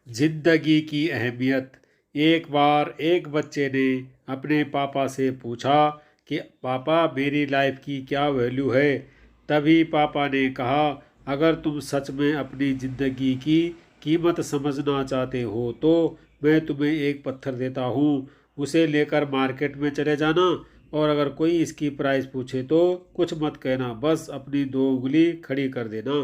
जिंदगी की अहमियत। एक बार एक बच्चे ने अपने पापा से पूछा कि पापा मेरी लाइफ की क्या वैल्यू है। तभी पापा ने कहा, अगर तुम सच में अपनी ज़िंदगी की कीमत समझना चाहते हो तो मैं तुम्हें एक पत्थर देता हूँ। उसे लेकर मार्केट में चले जाना और अगर कोई इसकी प्राइस पूछे तो कुछ मत कहना, बस अपनी दो उंगली खड़ी कर देना।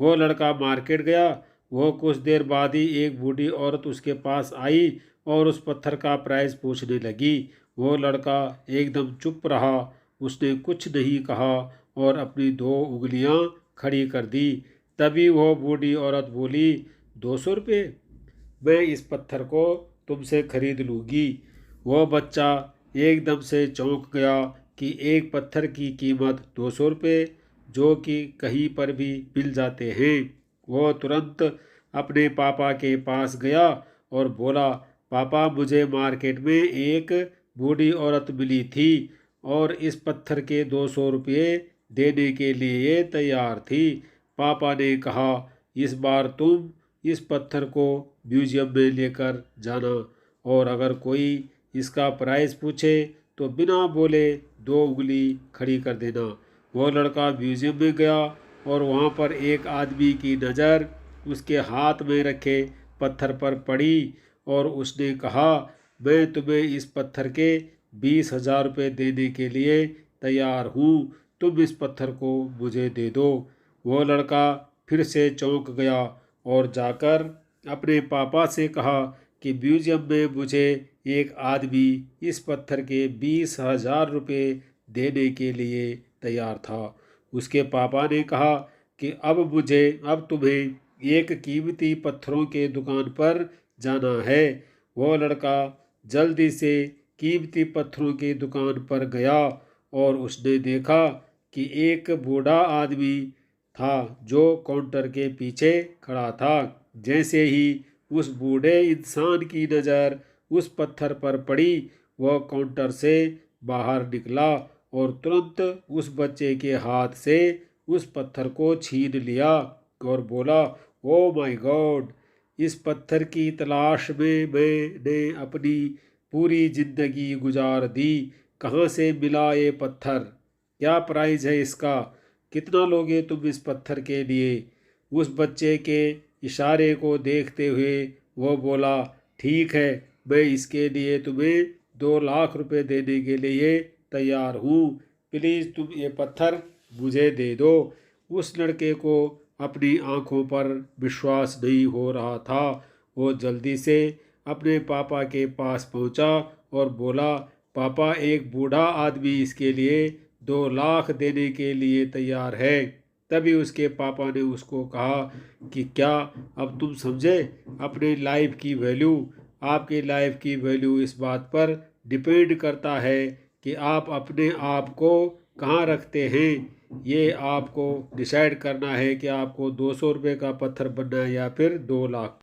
वो लड़का मार्केट गया। वो कुछ देर बाद ही एक बूढ़ी औरत उसके पास आई और उस पत्थर का प्राइस पूछने लगी। वो लड़का एकदम चुप रहा। उसने कुछ नहीं कहा और अपनी दो उंगलियां खड़ी कर दी। तभी वो बूढ़ी औरत बोली, 200 रुपये? मैं इस पत्थर को तुमसे खरीद लूँगी। वो बच्चा एकदम से चौंक गया कि एक पत्थर की कीमत 200 रुपये, जो कि कहीं पर भी मिल जाते हैं। वो तुरंत अपने पापा के पास गया और बोला, पापा मुझे मार्केट में एक बूढ़ी औरत मिली थी और इस पत्थर के 200 रुपये देने के लिए तैयार थी। पापा ने कहा, इस बार तुम इस पत्थर को म्यूजियम में लेकर जाना और अगर कोई इसका प्राइस पूछे तो बिना बोले दो उंगली खड़ी कर देना। वो लड़का म्यूजियम में गया और वहाँ पर एक आदमी की नज़र उसके हाथ में रखे पत्थर पर पड़ी और उसने कहा, मैं तुम्हें इस पत्थर के 20,000 रुपये देने के लिए तैयार हूँ। तुम इस पत्थर को मुझे दे दो। वो लड़का फिर से चौंक गया और जाकर अपने पापा से कहा कि म्यूजियम में मुझे एक आदमी इस पत्थर के 20,000 रुपये देने के लिए तैयार था। उसके पापा ने कहा कि अब तुम्हें एक कीमती पत्थरों के दुकान पर जाना है। वो लड़का जल्दी से कीमती पत्थरों की दुकान पर गया और उसने देखा कि एक बूढ़ा आदमी था जो काउंटर के पीछे खड़ा था। जैसे ही उस बूढ़े इंसान की नज़र उस पत्थर पर पड़ी, वह काउंटर से बाहर निकला और तुरंत उस बच्चे के हाथ से उस पत्थर को छीन लिया और बोला, ओ माय गॉड, इस पत्थर की तलाश में मैंने अपनी पूरी ज़िंदगी गुजार दी। कहाँ से मिला ये पत्थर? क्या प्राइस है इसका? कितना लोगे तुम इस पत्थर के लिए? उस बच्चे के इशारे को देखते हुए वो बोला, ठीक है, मैं इसके लिए तुम्हें 2 लाख रुपए देने के लिए तैयार हूँ। प्लीज़ तुम ये पत्थर मुझे दे दो। उस लड़के को अपनी आंखों पर विश्वास नहीं हो रहा था। वो जल्दी से अपने पापा के पास पहुंचा और बोला, पापा एक बूढ़ा आदमी इसके लिए 2 लाख देने के लिए तैयार है। तभी उसके पापा ने उसको कहा कि क्या अब तुम समझे अपने लाइफ की वैल्यू? आपकी लाइफ की वैल्यू इस बात पर डिपेंड करता है कि आप अपने आप को कहाँ रखते हैं। ये आपको डिसाइड करना है कि आपको 200 रुपये का पत्थर बनना है या फिर 2 लाख।